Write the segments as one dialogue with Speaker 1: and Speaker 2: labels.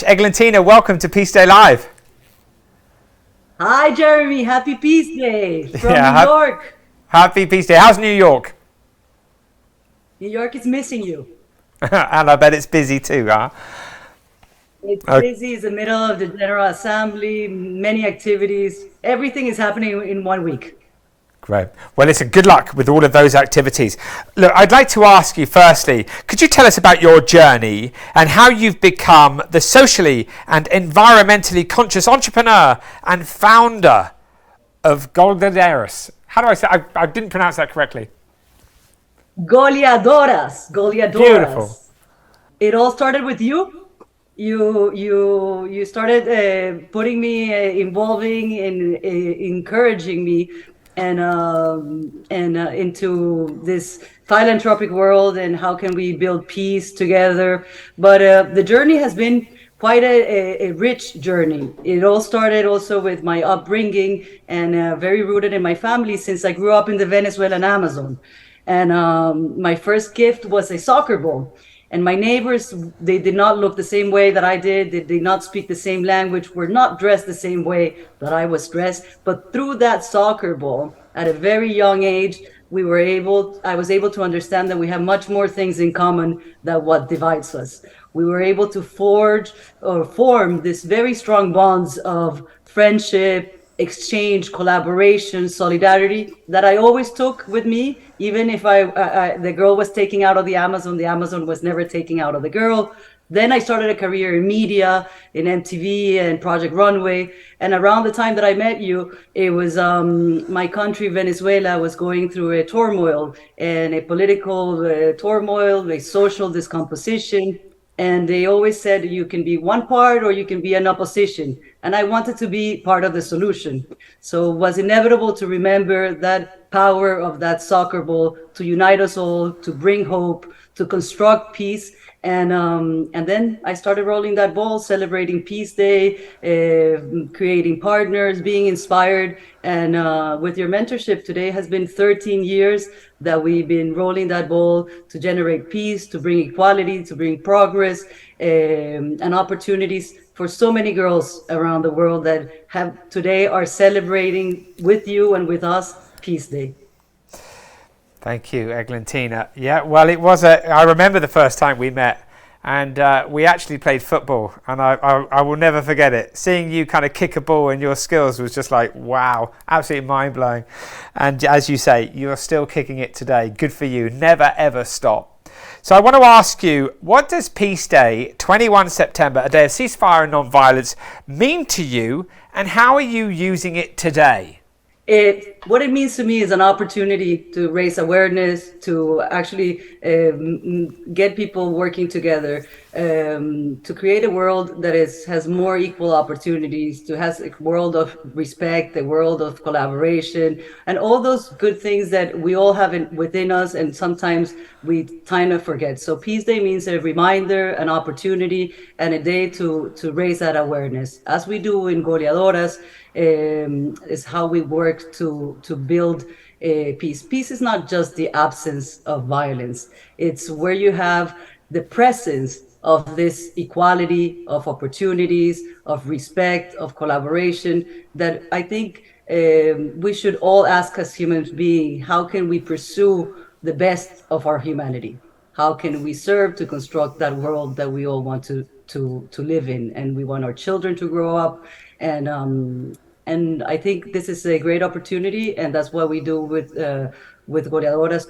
Speaker 1: Eglantina, welcome to Peace Day Live.
Speaker 2: Hi, Jeremy. Happy Peace Day from New
Speaker 1: Yeah,
Speaker 2: York.
Speaker 1: happy Peace Day. How's New York?
Speaker 2: New York is missing you.
Speaker 1: And I bet it's busy too, huh?
Speaker 2: It's
Speaker 1: Okay,
Speaker 2: busy. It's the middle of the General Assembly, many activities. Everything is happening in 1 week.
Speaker 1: great. Well, listen, good luck with all of those activities. Look, I'd like to ask you firstly, could you tell us about your journey and how you've become the socially and environmentally conscious entrepreneur and founder of Goldaderos? How do I say? I didn't pronounce that correctly.
Speaker 2: Goleadoras,
Speaker 1: Beautiful.
Speaker 2: goleadoras. It all started with you. You started putting me, involving in encouraging me, and into this philanthropic world, and how can we build peace together. But the journey has been quite a rich journey. It all started also with my upbringing, and very rooted in my family, since I grew up in the Venezuelan Amazon. And my first gift was a soccer ball. And my neighbors, they did not look the same way that I did. They did not speak the same language, were not dressed the same way that I was dressed. But through that soccer ball, at a very young age, I was able to understand that we have much more things in common than what divides us. We were able to forge or form this very strong bonds of friendship, exchange, collaboration, solidarity that I always took with me. Even if the girl was taking out of the Amazon was never taking out of the girl. Then I started a career in media, in MTV and Project Runway. And around the time that I met you, it was my country, Venezuela, was going through a turmoil, and a political turmoil, a social discomposition. And they always said you can be one part or you can be an opposition. And I wanted to be part of the solution. So it was inevitable to remember that power of that soccer ball to unite us all, to bring hope, to construct peace. And then I started rolling that ball, celebrating Peace Day, creating partners, being inspired. And with your mentorship, today has been 13 years that we've been rolling that ball to generate peace, to bring equality, to bring progress, and opportunities for so many girls around the world that have today are celebrating with you and with us Peace Day.
Speaker 1: Thank you, Eglantina. Yeah, well, I remember the first time we met, and we actually played football, and I will never forget it. Seeing you kind of kick a ball and your skills was just like, wow, absolutely mind-blowing. And as you say, you're still kicking it today. Good for you. Never, ever stop. So I want to ask you, what does Peace Day, 21 September, a day of ceasefire and non-violence, mean to you, and how are you using it today?
Speaker 2: What it means to me is an opportunity to raise awareness, to actually get people working together, to create a world that has more equal opportunities, to has a world of respect, a world of collaboration, and all those good things that we all have within us, and sometimes we kind of forget. So Peace Day means a reminder, an opportunity, and a day to raise that awareness, as we do in Goleadoras. Is how we work to build peace. Peace is not just the absence of violence. It's where you have the presence of this equality, of opportunities, of respect, of collaboration, that I think we should all ask as human beings: how can we pursue the best of our humanity? How can we serve to construct that world that we all want to live in, and we want our children to grow up? And I think this is a great opportunity, and that's what we do with Goleadoras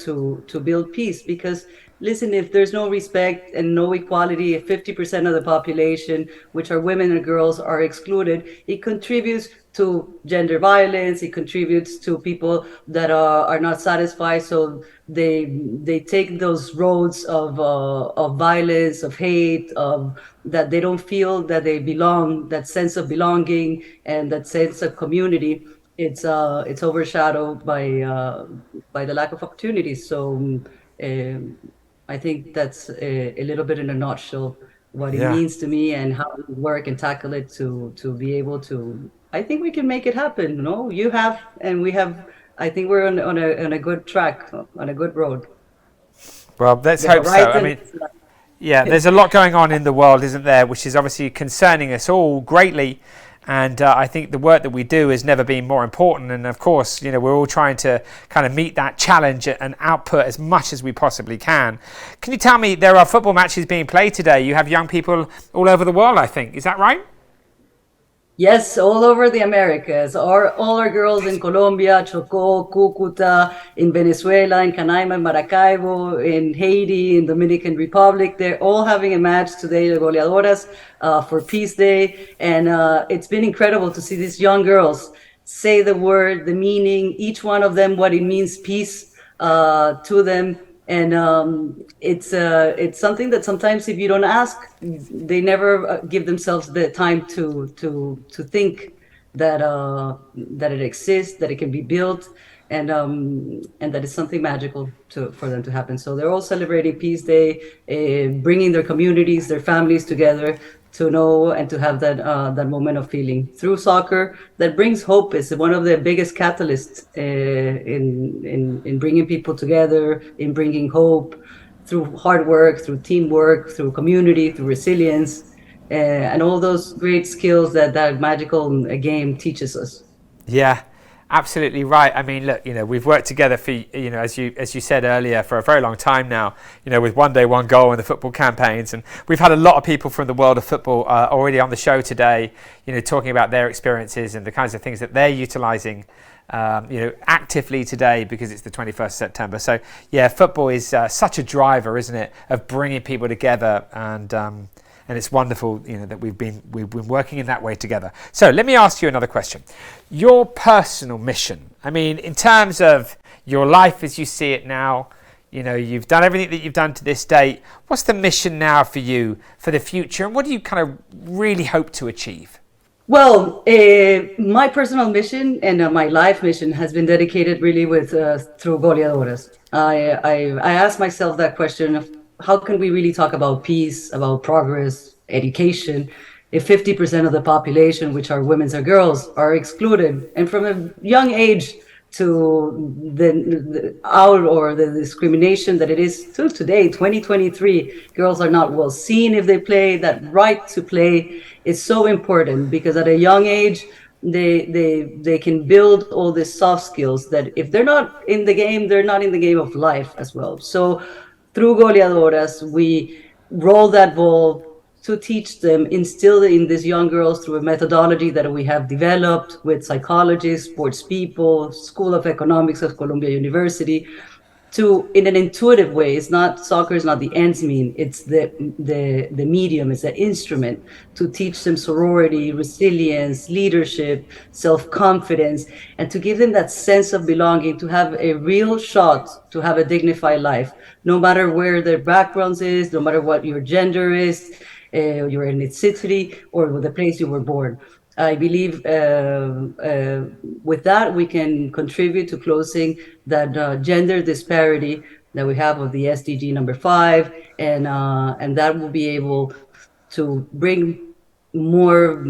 Speaker 2: to build peace. Because listen, if there's no respect and no equality, if 50% of the population, which are women and girls, are excluded, it contributes to gender violence. It contributes to people that are not satisfied, so they take those roads of violence, of hate, of that they don't feel that they belong, that sense of belonging and that sense of community. It's overshadowed by the lack of opportunities. So um, I think that's a little bit in a nutshell what it
Speaker 1: Yeah.
Speaker 2: means to me, and how we work and tackle it to be able to. I think we can make it happen. No, you have, and we have. I think we're on a good track, on a good road.
Speaker 1: Well, let's
Speaker 2: There are
Speaker 1: hope so.
Speaker 2: right
Speaker 1: I
Speaker 2: and
Speaker 1: mean, Yeah, there's a lot going on in the world, isn't there, which is obviously concerning us all greatly. And I think the work that we do has never been more important. And of course, you know, we're all trying to kind of meet that challenge and output as much as we possibly can. Can you tell me, there are football matches being played today? You have young people all over the world, I think. Is that right?
Speaker 2: Yes, all over the Americas. All our girls in Colombia, Chocó, Cúcuta, in Venezuela, in Canaima, in Maracaibo, in Haiti, in Dominican Republic. They're all having a match today, the Goleadoras, for Peace Day. And it's been incredible to see these young girls say the word, the meaning, each one of them, what it means, peace, to them. And it's something that sometimes if you don't ask, they never give themselves the time to think that it exists, that it can be built, and that it's something magical for them to happen. So they're all celebrating Peace Day, bringing their communities, their families together to know and to have that moment of feeling through soccer that brings hope. Is one of the biggest catalysts in bringing people together, in bringing hope through hard work, through teamwork, through community, through resilience, and all those great skills that magical game teaches us.
Speaker 1: Yeah, absolutely right. I mean, look, you know, we've worked together for, you know, as you said earlier, for a very long time now, you know, with One Day, One Goal and the football campaigns. And we've had a lot of people from the world of football already on the show today, you know, talking about their experiences and the kinds of things that they're utilising, you know, actively today because it's the 21st of September. So, yeah, football is such a driver, isn't it, of bringing people together, and it's wonderful, you know, that we've been working in that way together. So let me ask you another question. Your personal mission, I mean, in terms of your life as you see it now, you know, you've done everything that you've done to this date. What's the mission now for you for the future, and what do you kind of really hope to achieve?
Speaker 2: Well, my personal mission and my life mission has been dedicated really with through goleadoras. I asked myself that question of how can we really talk about peace, about progress, education, if 50% of the population, which are women or girls, are excluded, and from a young age to the out or the discrimination that it is to today, 2023, girls are not well seen if they play. That right to play is so important because at a young age, they can build all these soft skills that if they're not in the game, they're not in the game of life as well. So through goleadoras, we roll that ball to teach them, instill in these young girls through a methodology that we have developed with psychologists, sports people, School of Economics of Columbia University, to in an intuitive way. It's not soccer is not the ends mean, it's the medium, it's the instrument to teach them sorority, resilience, leadership, self-confidence, and to give them that sense of belonging, to have a real shot to have a dignified life, no matter where their backgrounds is, no matter what your gender is, your ethnicity, or the place you were born. I believe with that we can contribute to closing that gender disparity that we have of the SDG number 5, and that will be able to bring more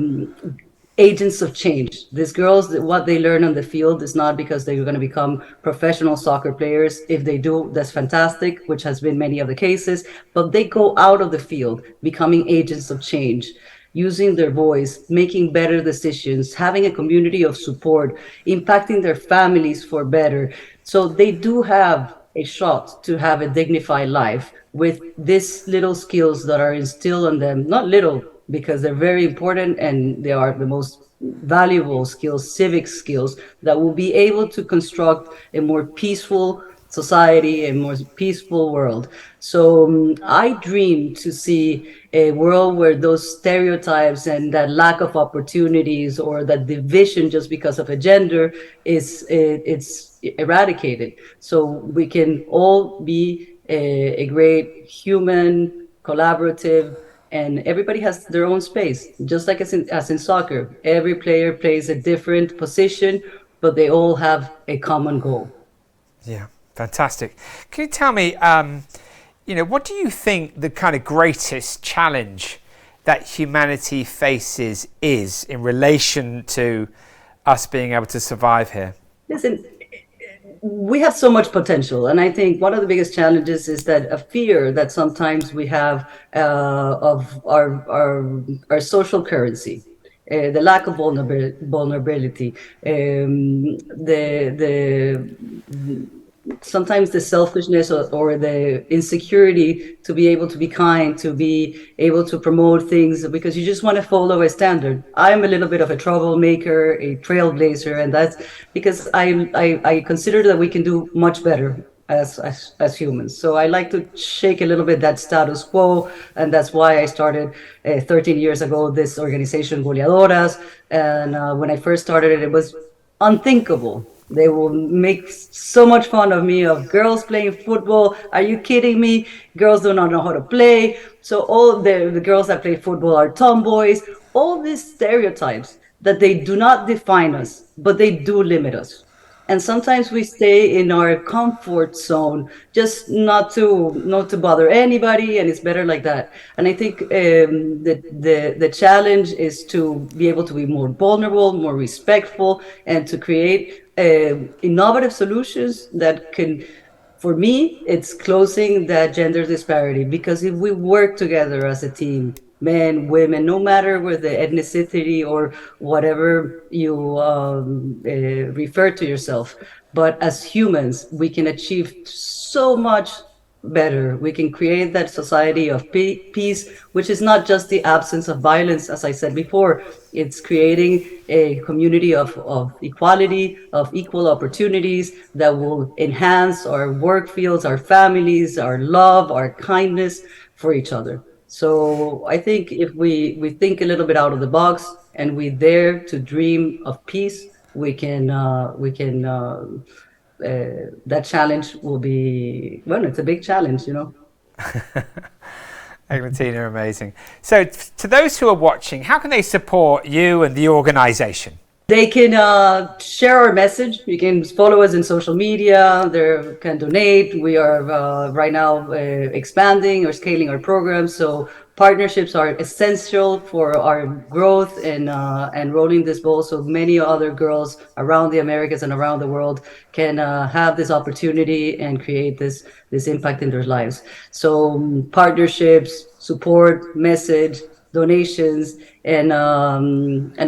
Speaker 2: agents of change. These girls, what they learn on the field is not because they're going to become professional soccer players. If they do, that's fantastic, which has been many of the cases, but they go out of the field becoming agents of change, using their voice, making better decisions, having a community of support, impacting their families for better. So they do have a shot to have a dignified life with these little skills that are instilled on them, not little, because they're very important and they are the most valuable skills, civic skills that will be able to construct a more peaceful society, a more peaceful world. So I dream to see a world where those stereotypes and that lack of opportunities or that division just because of a gender it's eradicated. So we can all be a great human, collaborative, and everybody has their own space, just like as in soccer. Every player plays a different position, but they all have a common goal.
Speaker 1: Yeah, fantastic. Can you tell me, you know, what do you think the kind of greatest challenge that humanity faces is in relation to us being able to survive here?
Speaker 2: Listen, we have so much potential, and I think one of the biggest challenges is that a fear that sometimes we have of our social currency, the lack of vulnerability, the sometimes the selfishness, or the insecurity to be able to be kind, to be able to promote things because you just want to follow a standard. I'm a little bit of a troublemaker, a trailblazer, and that's because I consider that we can do much better as humans. So I like to shake a little bit that status quo, and that's why I started 13 years ago this organization Goleadoras. And when I first started it, it was unthinkable. They will make so much fun of me, of girls playing football. Are you kidding me? Girls do not know how to play. So all the girls that play football are tomboys. All these stereotypes that they do not define us, but they do limit us. And sometimes we stay in our comfort zone just not to bother anybody, and it's better like that. And I think the challenge is to be able to be more vulnerable, more respectful, and to create innovative solutions that can, for me, it's closing that gender disparity. Because if we work together as a team, men, women, no matter where the ethnicity or whatever you refer to yourself, but as humans, we can achieve so much better. We can create that society of peace, which is not just the absence of violence, as I said before. It's creating a community of equality, of equal opportunities that will enhance our work fields, our families, our love, our kindness for each other. So I think if we think a little bit out of the box and we dare to dream of peace, that challenge will be, well, it's a big challenge, you know.
Speaker 1: Eglantina, amazing. So, to those who are watching, how can they support you and the organization?
Speaker 2: They can share our message. You can follow us in social media. They can donate. We are right now expanding or scaling our programs. So partnerships are essential for our growth and rolling this ball. So many other girls around the Americas and around the world can have this opportunity and create this impact in their lives. So partnerships, support, message, donations, and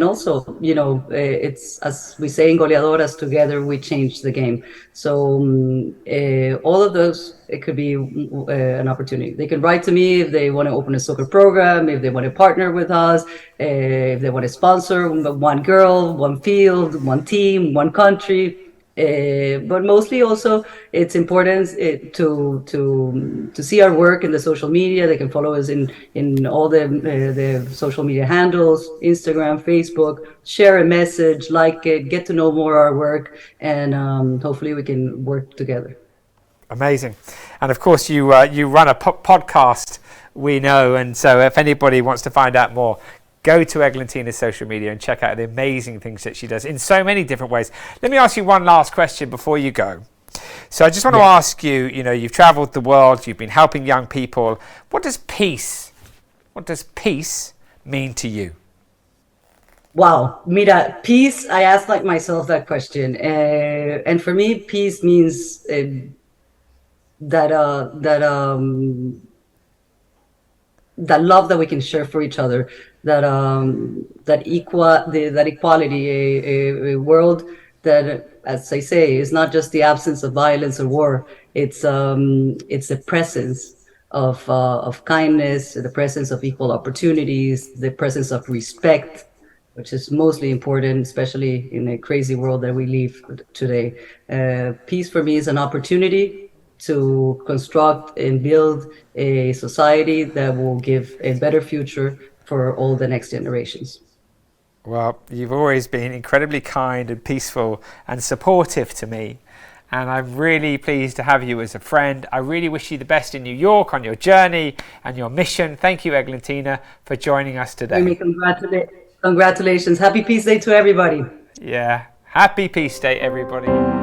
Speaker 2: also, it's, as we say in Goleadoras, together we change the game. So all of those, it could be an opportunity. They can write to me if they want to open a soccer program, if they want to partner with us, if they want to sponsor one girl, one field, one team, one country. But mostly also it's important to see our work in the social media. They can follow us in all the social media handles, Instagram, Facebook, share a message, like it, get to know more our work, and hopefully we can work together.
Speaker 1: Amazing. And of course you run a podcast, we know, and so if anybody wants to find out more, go to Eglantina's social media and check out the amazing things that she does in so many different ways. Let me ask you one last question before you go. So I just want to ask you, you've traveled the world, you've been helping young people. What does peace mean to you?
Speaker 2: Wow, mira, peace, I asked like myself that question. And for me, peace means that love that we can share for each other, that equality, a world that, as I say, is not just the absence of violence or war. It's the presence of kindness, the presence of equal opportunities, the presence of respect, which is mostly important, especially in a crazy world that we live today. Peace for me is an opportunity to construct and build a society that will give a better future for all the next generations.
Speaker 1: Well, you've always been incredibly kind and peaceful and supportive to me. And I'm really pleased to have you as a friend. I really wish you the best in New York on your journey and your mission. Thank you, Eglantina, for joining us today.
Speaker 2: Congratulations. Happy Peace Day to everybody.
Speaker 1: Yeah. Happy Peace Day, everybody.